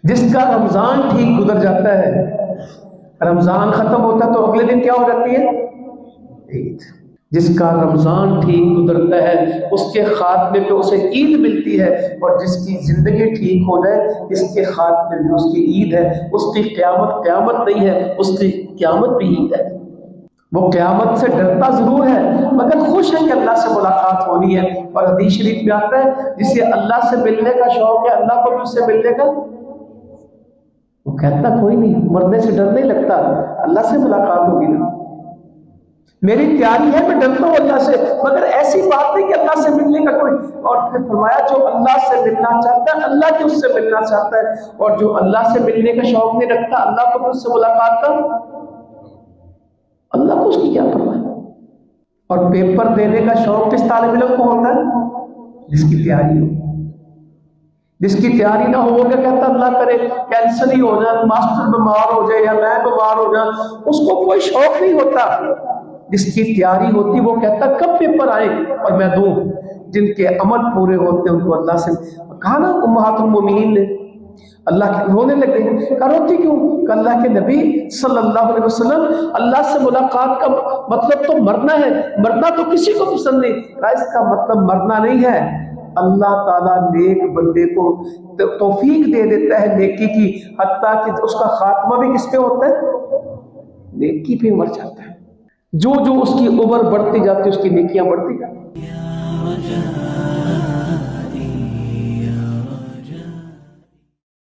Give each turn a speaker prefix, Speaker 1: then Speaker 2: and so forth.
Speaker 1: جس کا رمضان ٹھیک گزر جاتا ہے، رمضان ختم ہوتا ہے تو اگلے دن کیا ہو جاتی ہے؟ عید۔ جس کا رمضان ٹھیک گزرتا ہے اس کے خاتمے پہ اسے عید ملتی ہے، اور جس کی زندگی ٹھیک ہو جائے اس کے خاتمے میں اس کی عید ہے۔ اس کی قیامت قیامت نہیں ہے، اس کی قیامت بھی عید ہے۔ وہ قیامت سے ڈرتا ضرور ہے مگر خوش ہے کہ اللہ سے ملاقات ہونی ہے۔ اور حدیث شریف میں آتا ہے جسے اللہ سے ملنے کا شوق ہے، اللہ کو بھی اس سے ملنے کا، وہ کہتا کوئی نہیں، مرنے سے ڈر نہیں لگتا، اللہ سے ملاقات ہوگی نا، میری تیاری ہے، میں ڈرتا ہوں اللہ سے، مگر ایسی بات نہیں کہ اللہ سے ملنے کا کوئی۔ اور پھر فرمایا جو اللہ سے ملنا چاہتا ہے اللہ بھی اس سے ملنا چاہتا ہے، اور جو اللہ سے ملنے کا شوق نہیں رکھتا اللہ کو بھی اس سے ملاقات کا، اللہ کو اس کی کیا پرواہ ہے۔ اور پیپر دینے کا شوق کس طالب علم کو ہوتا ہے؟ جس کی تیاری ہو۔ جس کی تیاری نہ ہو، وہ کیا کہتا اللہ کرے کینسل ہی ہو جائے، ماسٹر بیمار ہو جائے یا میں بیمار ہو جاؤں، اس کو کوئی شوق نہیں ہوتا۔ جس کی تیاری ہوتی وہ کہتا کب پیپر آئے اور میں دوں۔ جن کے عمل پورے ہوتے ہیں ان کو اللہ سے کہا نا امہات المومنین نے، اللہ کے رونے لگے، کہا روتی کیوں؟ کہ اللہ کے نبی صلی اللہ علیہ وسلم اللہ سے ملاقات کا مطلب تو مرنا ہے، مرنا تو کسی کو پسند نہیں، کہا اس کا مطلب مرنا نہیں ہے، اللہ تعالیٰ نیک بندے کو توفیق دے دیتا ہے نیکی کی، حتیٰ کہ اس کا خاتمہ بھی کس پہ ہوتا ہے؟ نیکی پہ مر جاتا ہے۔ جو جو اس کی عمر بڑھتی جاتی ہے اس کی نیکیاں بڑھتی جاتی ہیں۔